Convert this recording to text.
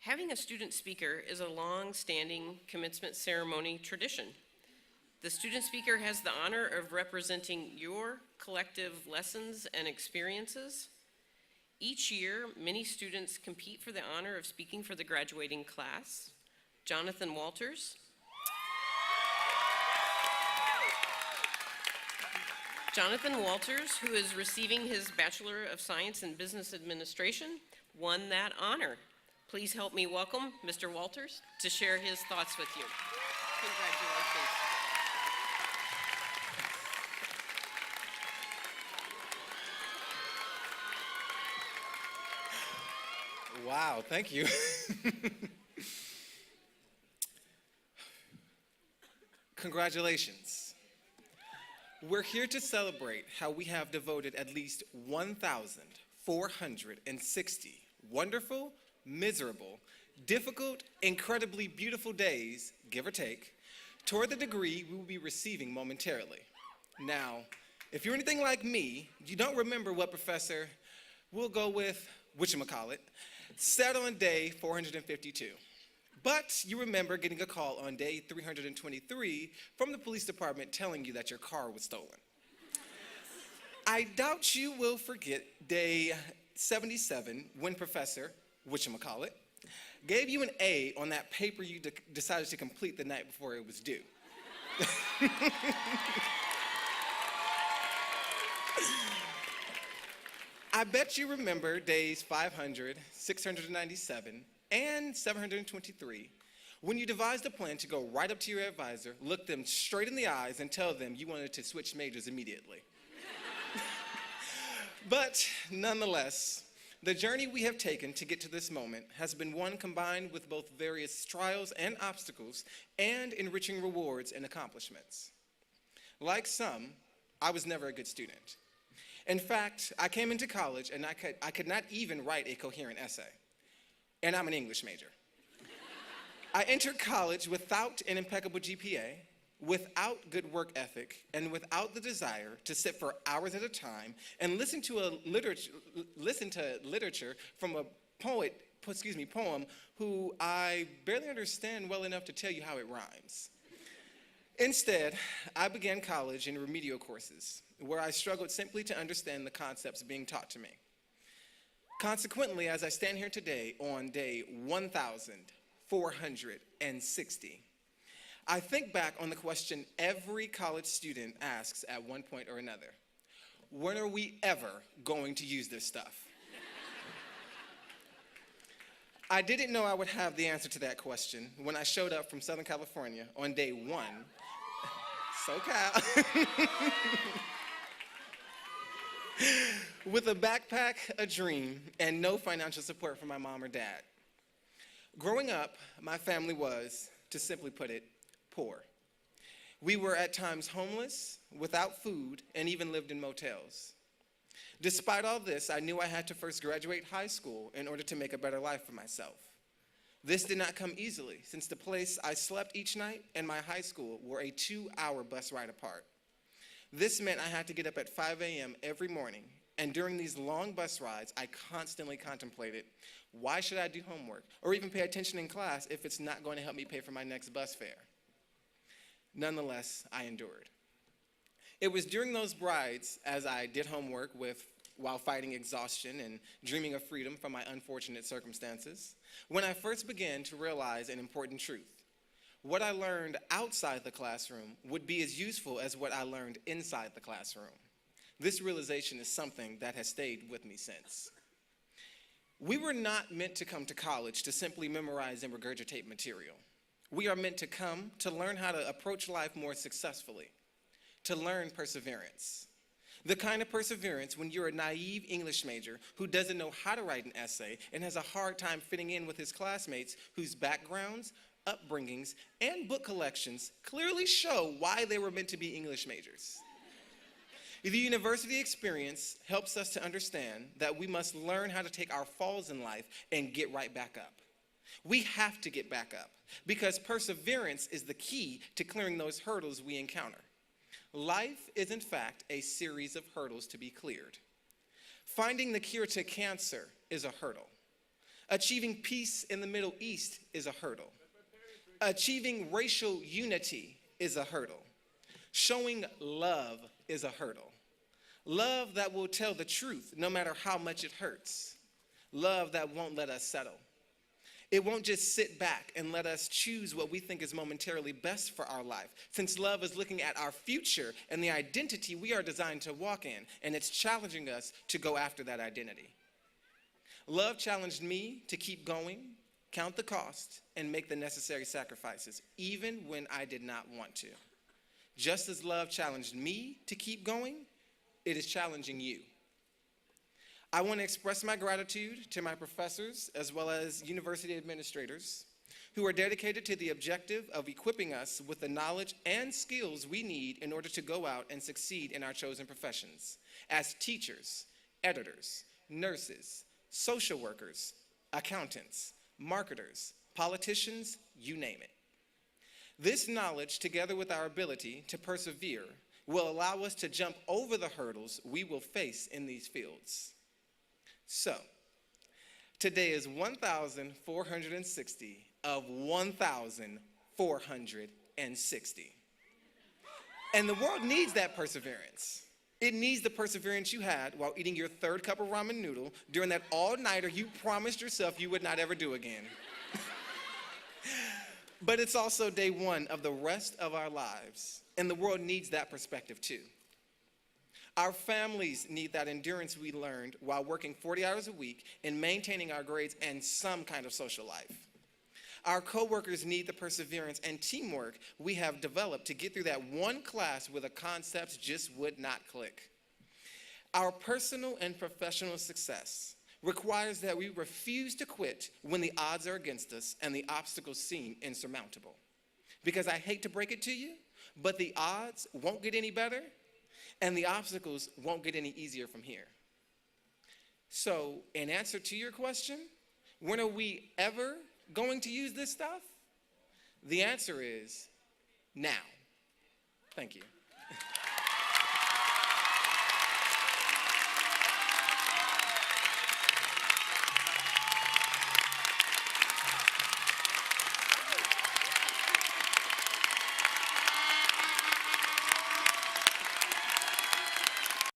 Having a student speaker is a long-standing commencement ceremony tradition. The student speaker has the honor of representing your collective lessons and experiences. Each year, many students compete for the honor of speaking for the graduating class. Jonathan Walters. Jonathan Walters, who is receiving his Bachelor of Science in Business Administration, won that honor. Please help me welcome Mr. Walters to share his thoughts with you. Congratulations. Wow, thank you. Congratulations. We're here to celebrate how we have devoted at least 1,460 wonderful, miserable, difficult, incredibly beautiful days, give or take, toward the degree we will be receiving momentarily. Now, if you're anything like me, you don't remember what Professor, we'll go with whatchamacallit, said on day 452. But you remember getting a call on day 323 from the police department telling you that your car was stolen. I doubt you will forget day 77 when Professor, whatchamacallit, gave you an A on that paper you decided to complete the night before it was due. I bet you remember days 500, 697, and 723 when you devised a plan to go right up to your advisor, look them straight in the eyes, and tell them you wanted to switch majors immediately. But nonetheless, the journey we have taken to get to this moment has been one combined with both various trials and obstacles and enriching rewards and accomplishments. Like some, I was never a good student. In fact, I came into college and I could not even write a coherent essay. And I'm an English major. I entered college without an impeccable GPA, without good work ethic, and without the desire to sit for hours at a time and listen to literature from a poem who I barely understand well enough to tell you how it rhymes. Instead, I began college in remedial courses, where I struggled simply to understand the concepts being taught to me. Consequently, as I stand here today on day 1,460, I think back on the question every college student asks at one point or another: when are we ever going to use this stuff? I didn't know I would have the answer to that question when I showed up from Southern California on day one, SoCal, with a backpack, a dream, and no financial support from my mom or dad. Growing up, my family was, to simply put it, poor. We were at times homeless, without food, and even lived in motels. Despite all this, I knew I had to first graduate high school in order to make a better life for myself. This did not come easily, since the place I slept each night and my high school were a 2-hour bus ride apart. This meant I had to get up at 5 a.m. every morning, and during these long bus rides, I constantly contemplated, why should I do homework or even pay attention in class if it's not going to help me pay for my next bus fare? Nonetheless, I endured. It was during those rides, as I did homework while fighting exhaustion and dreaming of freedom from my unfortunate circumstances, when I first began to realize an important truth. What I learned outside the classroom would be as useful as what I learned inside the classroom. This realization is something that has stayed with me since. We were not meant to come to college to simply memorize and regurgitate material. We are meant to come to learn how to approach life more successfully, to learn perseverance. The kind of perseverance when you're a naive English major who doesn't know how to write an essay and has a hard time fitting in with his classmates whose backgrounds, upbringings, and book collections clearly show why they were meant to be English majors. The university experience helps us to understand that we must learn how to take our falls in life and get right back up. We have to get back up because perseverance is the key to clearing those hurdles we encounter. Life is, in fact, a series of hurdles to be cleared. Finding the cure to cancer is a hurdle. Achieving peace in the Middle East is a hurdle. Achieving racial unity is a hurdle. Showing love is a hurdle. Love that will tell the truth no matter how much it hurts. Love that won't let us settle. It won't just sit back and let us choose what we think is momentarily best for our life, since love is looking at our future and the identity we are designed to walk in, and it's challenging us to go after that identity. Love challenged me to keep going, count the cost, and make the necessary sacrifices, even when I did not want to. Just as love challenged me to keep going, it is challenging you. I want to express my gratitude to my professors as well as university administrators who are dedicated to the objective of equipping us with the knowledge and skills we need in order to go out and succeed in our chosen professions as teachers, editors, nurses, social workers, accountants, marketers, politicians, you name it. This knowledge, together with our ability to persevere, will allow us to jump over the hurdles we will face in these fields. So, today is 1,460 of 1,460. And the world needs that perseverance. It needs the perseverance you had while eating your third cup of ramen noodle during that all-nighter you promised yourself you would not ever do again. But it's also day one of the rest of our lives, and the world needs that perspective too. Our families need that endurance we learned while working 40 hours a week and maintaining our grades and some kind of social life. Our coworkers need the perseverance and teamwork we have developed to get through that one class where the concepts just would not click. Our personal and professional success requires that we refuse to quit when the odds are against us and the obstacles seem insurmountable. Because I hate to break it to you, but the odds won't get any better, and the obstacles won't get any easier from here. So, in answer to your question, when are we ever going to use this stuff? The answer is now. Thank you.